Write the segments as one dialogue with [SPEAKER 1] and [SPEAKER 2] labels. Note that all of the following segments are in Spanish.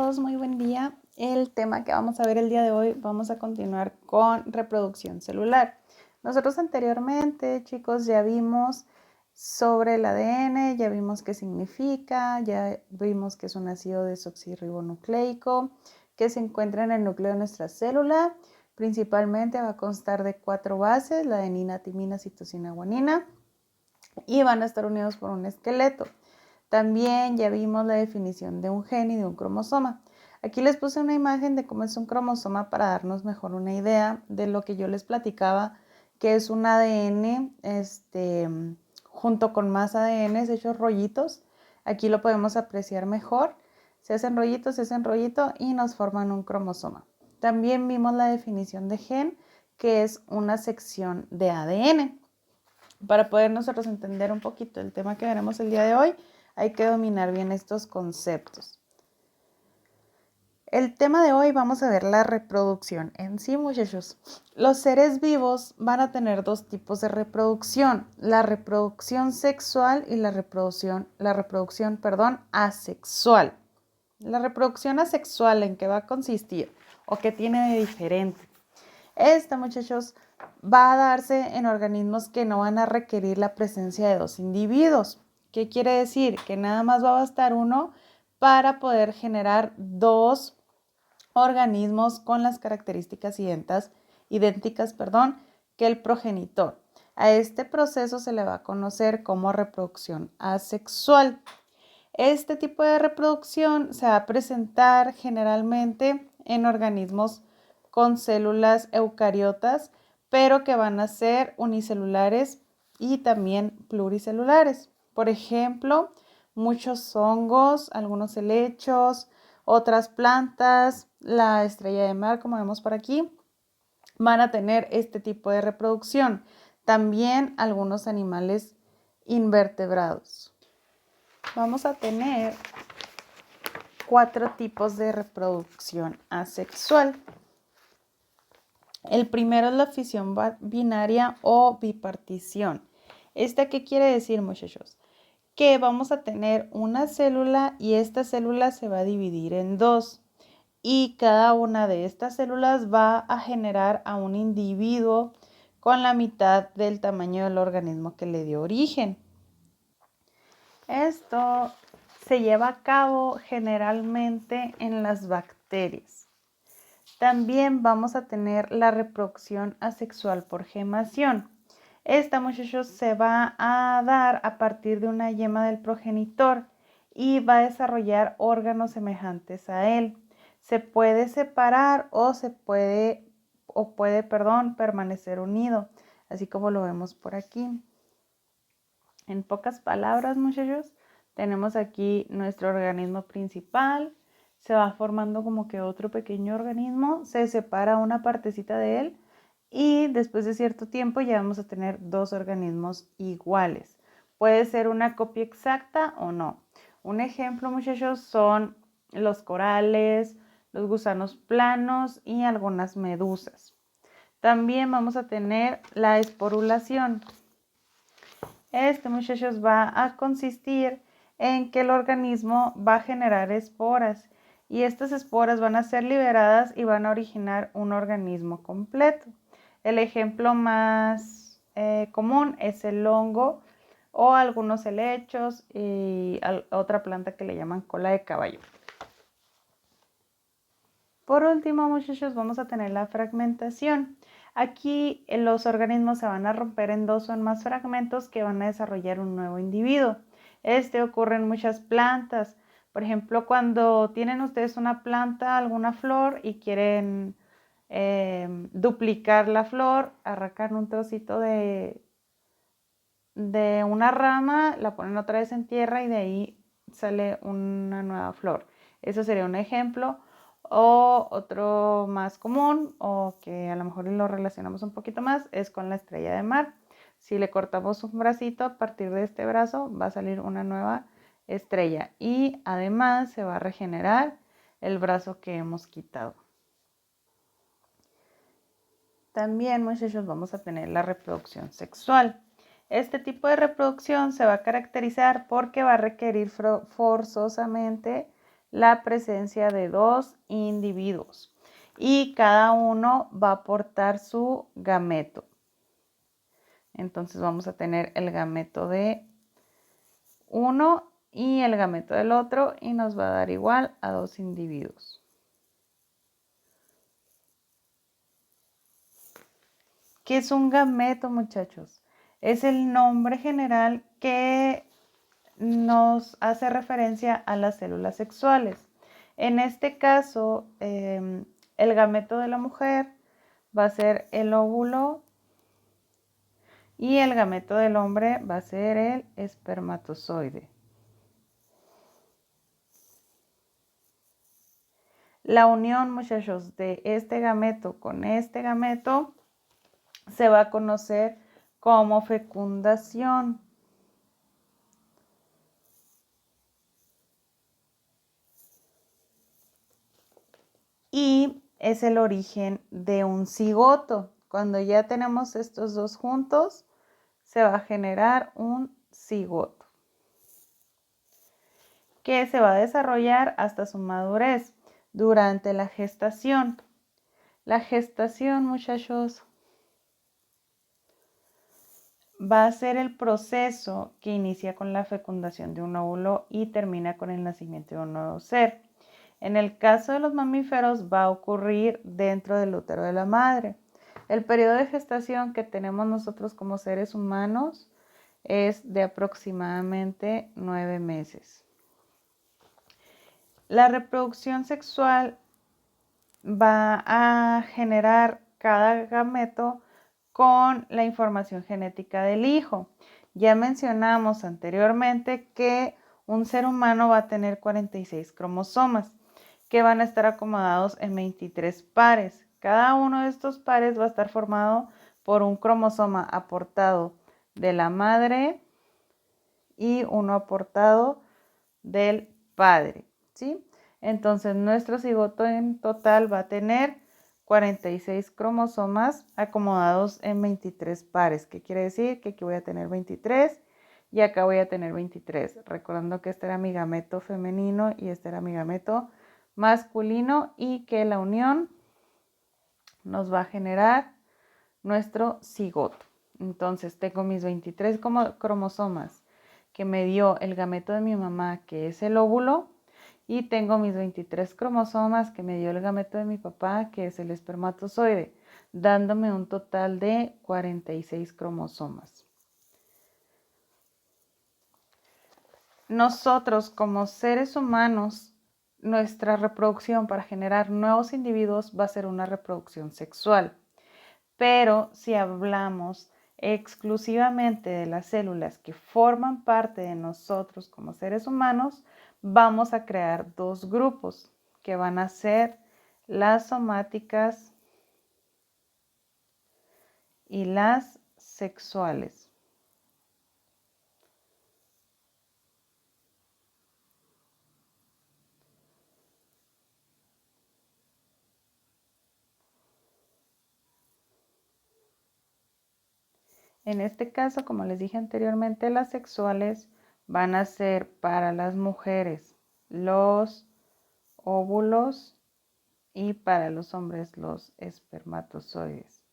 [SPEAKER 1] chicos, muy buen día. El tema que vamos a ver el día de hoy, vamos a continuar con reproducción celular. Nosotros anteriormente, chicos, ya vimos sobre el ADN, ya vimos qué significa, ya vimos que es un ácido desoxirribonucleico que se encuentra en el núcleo de nuestra célula. Principalmente va a constar de 4 bases, la adenina, timina, citosina, guanina, y van a estar unidos por un esqueleto. También ya vimos la definición de un gen y de un cromosoma. Aquí les puse una imagen de cómo es un cromosoma para darnos mejor una idea de lo que yo les platicaba, que es un ADN junto con más ADN hechos rollitos. Aquí lo podemos apreciar mejor. Se hacen rollitos y nos forman un cromosoma. También vimos la definición de gen, que es una sección de ADN. Para poder nosotros entender un poquito el tema que veremos el día de hoy, hay que dominar bien estos conceptos. El tema de hoy vamos a ver la reproducción en sí, muchachos. Los seres vivos van a tener dos tipos de reproducción, la reproducción sexual y la reproducción asexual. La reproducción asexual, ¿en qué va a consistir o qué tiene de diferente? Esta, muchachos, va a darse en organismos que no van a requerir la presencia de dos individuos. ¿Qué quiere decir? Que nada más va a bastar uno para poder generar dos organismos con las características idénticas que el progenitor. A este proceso se le va a conocer como reproducción asexual. Este tipo de reproducción se va a presentar generalmente en organismos con células eucariotas, pero que van a ser unicelulares y también pluricelulares. Por ejemplo, muchos hongos, algunos helechos, otras plantas, la estrella de mar, como vemos por aquí, van a tener este tipo de reproducción. También algunos animales invertebrados. Vamos a tener 4 tipos de reproducción asexual. El primero es la fisión binaria o bipartición. ¿Esta qué quiere decir, muchachos? Que vamos a tener una célula y esta célula se va a dividir en dos. Y cada una de estas células va a generar a un individuo con la mitad del tamaño del organismo que le dio origen. Esto se lleva a cabo generalmente en las bacterias. También vamos a tener la reproducción asexual por gemación. Esta, muchachos, se va a dar a partir de una yema del progenitor y va a desarrollar órganos semejantes a él. Se puede separar o puede permanecer unido, así como lo vemos por aquí. En pocas palabras, muchachos, tenemos aquí nuestro organismo principal, se va formando como que otro pequeño organismo, se separa una partecita de él y después de cierto tiempo ya vamos a tener dos organismos iguales. Puede ser una copia exacta o no. Un ejemplo, muchachos, son los corales, los gusanos planos y algunas medusas. También vamos a tener la esporulación. Muchachos, va a consistir en que el organismo va a generar esporas y estas esporas van a ser liberadas y van a originar un organismo completo. El ejemplo más común es el hongo o algunos helechos y otra planta que le llaman cola de caballo. Por último, muchachos, vamos a tener la fragmentación. Aquí los organismos se van a romper en dos o en más fragmentos que van a desarrollar un nuevo individuo. Ocurre en muchas plantas. Por ejemplo, cuando tienen ustedes una planta, alguna flor y quieren duplicar la flor, arrancan un trocito de una rama, la ponen otra vez en tierra y de ahí sale una nueva flor. Eso sería un ejemplo. O otro más común, o que a lo mejor lo relacionamos un poquito más, es con la estrella de mar. Si le cortamos un bracito, a partir de este brazo va a salir una nueva estrella y además se va a regenerar el brazo que hemos quitado. También, muchachos, vamos a tener la reproducción sexual. Este tipo de reproducción se va a caracterizar porque va a requerir forzosamente la presencia de 2 individuos y cada uno va a aportar su gameto. Entonces vamos a tener el gameto de uno y el gameto del otro y nos va a dar igual a 2 individuos. ¿Qué es un gameto, muchachos? Es el nombre general que nos hace referencia a las células sexuales. En este caso, el gameto de la mujer va a ser el óvulo y el gameto del hombre va a ser el espermatozoide. La unión, muchachos, de este gameto con este gameto se va a conocer como fecundación. Y es el origen de un cigoto. Cuando ya tenemos estos dos juntos, se va a generar un cigoto que se va a desarrollar hasta su madurez durante la gestación. La gestación, muchachos, va a ser el proceso que inicia con la fecundación de un óvulo y termina con el nacimiento de un nuevo ser. En el caso de los mamíferos va a ocurrir dentro del útero de la madre. El periodo de gestación que tenemos nosotros como seres humanos es de aproximadamente 9 meses. La reproducción sexual va a generar cada gameto con la información genética del hijo. Ya mencionamos anteriormente que un ser humano va a tener 46 cromosomas que van a estar acomodados en 23 pares. Cada uno de estos pares va a estar formado por un cromosoma aportado de la madre y uno aportado del padre, ¿sí? Entonces nuestro cigoto en total va a tener 46 cromosomas acomodados en 23 pares. ¿Qué quiere decir? Que aquí voy a tener 23 y acá voy a tener 23. Recordando que este era mi gameto femenino y este era mi gameto masculino y que la unión nos va a generar nuestro cigoto. Entonces tengo mis 23 cromosomas que me dio el gameto de mi mamá, que es el óvulo, y tengo mis 23 cromosomas que me dio el gameto de mi papá, que es el espermatozoide, dándome un total de 46 cromosomas. Nosotros como seres humanos, nuestra reproducción para generar nuevos individuos va a ser una reproducción sexual. Pero si hablamos exclusivamente de las células que forman parte de nosotros como seres humanos, vamos a crear dos grupos que van a ser las somáticas y las sexuales. En este caso, como les dije anteriormente, las sexuales van a ser para las mujeres los óvulos y para los hombres los espermatozoides.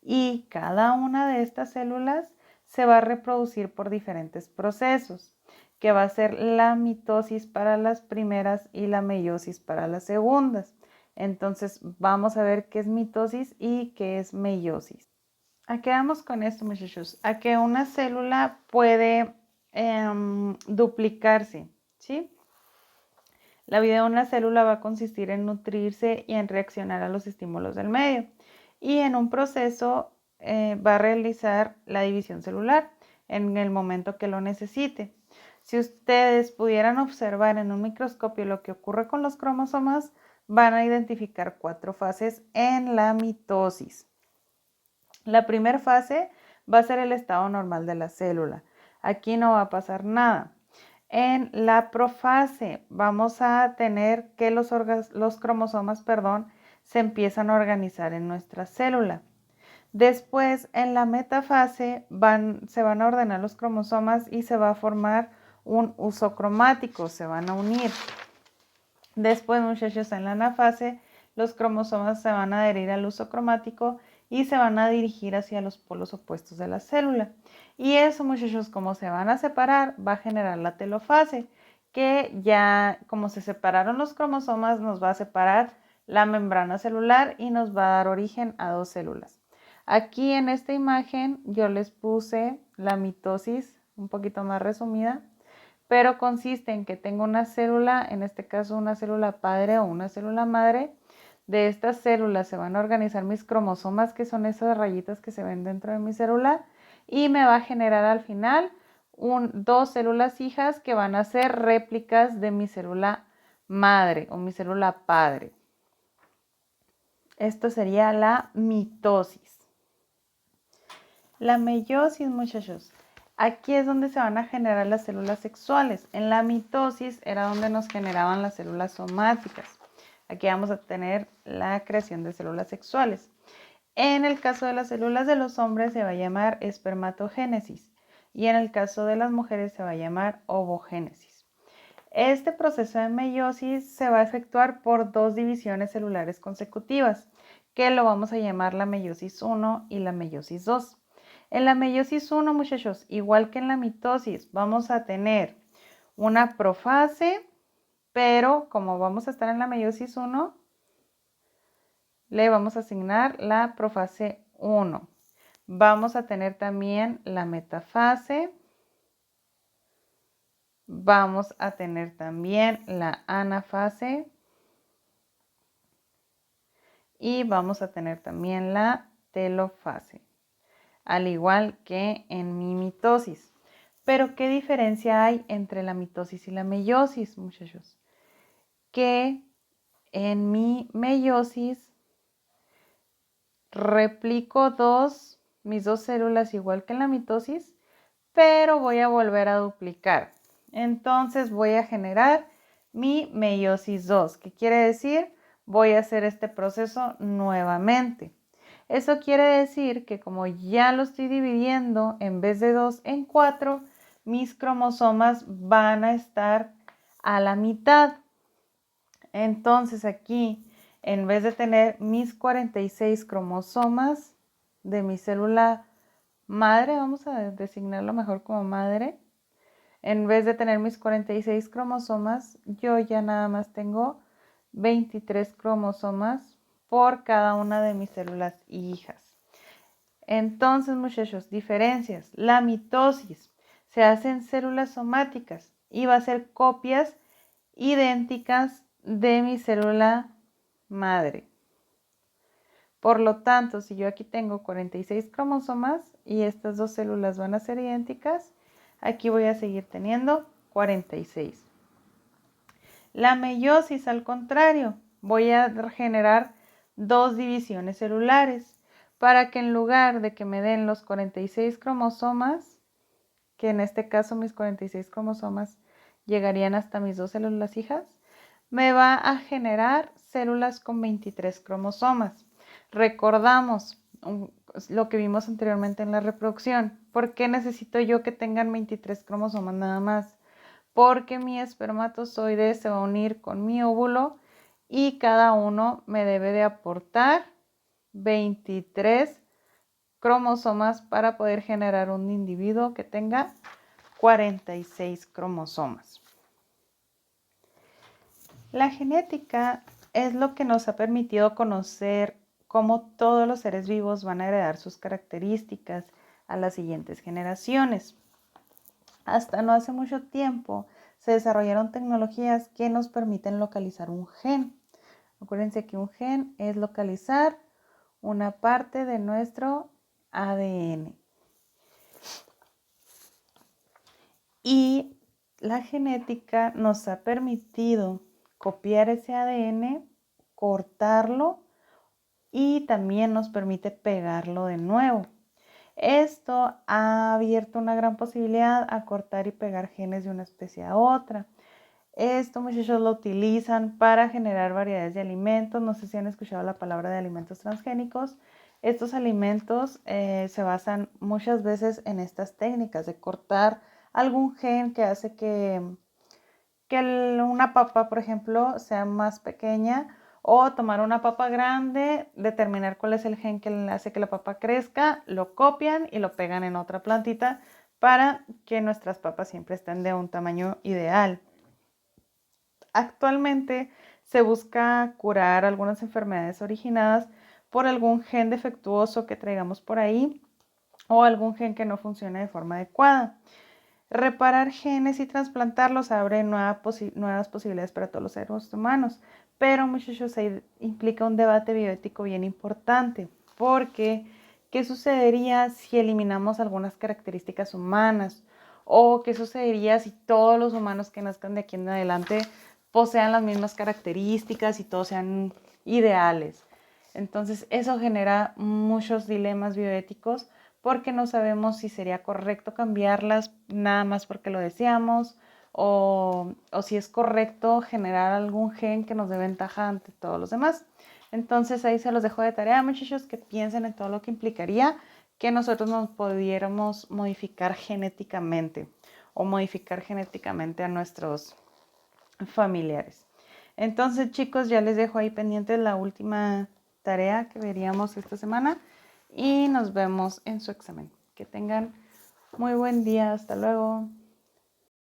[SPEAKER 1] Y cada una de estas células se va a reproducir por diferentes procesos, que va a ser la mitosis para las primeras y la meiosis para las segundas. Entonces vamos a ver qué es mitosis y qué es meiosis. ¿A qué vamos con esto, muchachos? A que una célula puede duplicarse, ¿sí? La vida de una célula va a consistir en nutrirse y en reaccionar a los estímulos del medio. Y en un proceso va a realizar la división celular en el momento que lo necesite. Si ustedes pudieran observar en un microscopio lo que ocurre con los cromosomas, van a identificar 4 fases en la mitosis. La primera fase va a ser el estado normal de la célula. Aquí no va a pasar nada. En la profase vamos a tener que los cromosomas, se empiezan a organizar en nuestra célula. Después, en la metafase, se van a ordenar los cromosomas y se va a formar un uso cromático, se van a unir. Después, muchachos, en la anafase, los cromosomas se van a adherir al uso cromático y se van a dirigir hacia los polos opuestos de la célula. Y eso, muchachos, como se van a separar, va a generar la telofase, que ya como se separaron los cromosomas, nos va a separar la membrana celular y nos va a dar origen a dos células. Aquí en esta imagen yo les puse la mitosis un poquito más resumida, pero consiste en que tengo una célula, en este caso una célula padre o una célula madre. De estas células se van a organizar mis cromosomas, que son esas rayitas que se ven dentro de mi célula, y me va a generar al final dos células hijas que van a ser réplicas de mi célula madre o mi célula padre. Esto sería la mitosis. La meiosis, muchachos. Aquí es donde se van a generar las células sexuales. En la mitosis era donde nos generaban las células somáticas. Aquí vamos a tener la creación de células sexuales. En el caso de las células de los hombres se va a llamar espermatogénesis y en el caso de las mujeres se va a llamar ovogénesis. Este proceso de meiosis se va a efectuar por dos divisiones celulares consecutivas, que lo vamos a llamar la meiosis 1 y la meiosis 2. En la meiosis 1, muchachos, igual que en la mitosis, vamos a tener una profase, pero como vamos a estar en la meiosis 1, le vamos a asignar la profase 1. Vamos a tener también la metafase. Vamos a tener también la anafase. Y vamos a tener también la telofase, al igual que en mi mitosis. Pero, ¿qué diferencia hay entre la mitosis y la meiosis, muchachos? Que en mi meiosis replico mis dos células igual que en la mitosis, pero voy a volver a duplicar. Entonces voy a generar mi meiosis 2, que quiere decir voy a hacer este proceso nuevamente. Eso quiere decir que como ya lo estoy dividiendo en vez de 2 en 4, mis cromosomas van a estar a la mitad. Entonces aquí, en vez de tener mis 46 cromosomas de mi célula madre, vamos a designarlo mejor como madre, en vez de tener mis 46 cromosomas, yo ya nada más tengo 23 cromosomas por cada una de mis células hijas. Entonces, muchachos, diferencias. La mitosis se hace en células somáticas y va a ser copias idénticas de mi célula madre. Por lo tanto, si yo aquí tengo 46 cromosomas y estas dos células van a ser idénticas, aquí voy a seguir teniendo 46. La meiosis, al contrario, voy a generar dos divisiones celulares para que en lugar de que me den los 46 cromosomas, que en este caso mis 46 cromosomas llegarían hasta mis dos células hijas, me va a generar células con 23 cromosomas. Recordamos lo que vimos anteriormente en la reproducción. ¿Por qué necesito yo que tengan 23 cromosomas nada más? Porque mi espermatozoide se va a unir con mi óvulo y cada uno me debe de aportar 23 cromosomas para poder generar un individuo que tenga 46 cromosomas. La genética es lo que nos ha permitido conocer cómo todos los seres vivos van a heredar sus características a las siguientes generaciones. Hasta no hace mucho tiempo se desarrollaron tecnologías que nos permiten localizar un gen. Acuérdense que un gen es localizar una parte de nuestro ADN. Y la genética nos ha permitido copiar ese ADN, cortarlo y también nos permite pegarlo de nuevo. Esto ha abierto una gran posibilidad a cortar y pegar genes de una especie a otra. Esto, muchachos, lo utilizan para generar variedades de alimentos. No sé si han escuchado la palabra de alimentos transgénicos. Estos alimentos se basan muchas veces en estas técnicas de cortar algún gen que hace que una papa, por ejemplo, sea más pequeña, o tomar una papa grande, determinar cuál es el gen que hace que la papa crezca, lo copian y lo pegan en otra plantita para que nuestras papas siempre estén de un tamaño ideal. Actualmente se busca curar algunas enfermedades originadas por algún gen defectuoso que traigamos por ahí o algún gen que no funcione de forma adecuada. Reparar genes y trasplantarlos abre nuevas posibilidades para todos los seres humanos, pero muchachos, ahí implica un debate bioético bien importante, porque ¿qué sucedería si eliminamos algunas características humanas? ¿O qué sucedería si todos los humanos que nazcan de aquí en adelante posean las mismas características y todos sean ideales? Entonces eso genera muchos dilemas bioéticos porque no sabemos si sería correcto cambiarlas nada más porque lo deseamos o si es correcto generar algún gen que nos dé ventaja ante todos los demás. Entonces ahí se los dejo de tarea, muchachos, que piensen en todo lo que implicaría que nosotros nos pudiéramos modificar genéticamente o modificar genéticamente a nuestros familiares. Entonces, chicos, ya les dejo ahí pendiente la última tarea que veríamos esta semana y nos vemos en su examen. Que tengan muy buen día. Hasta luego.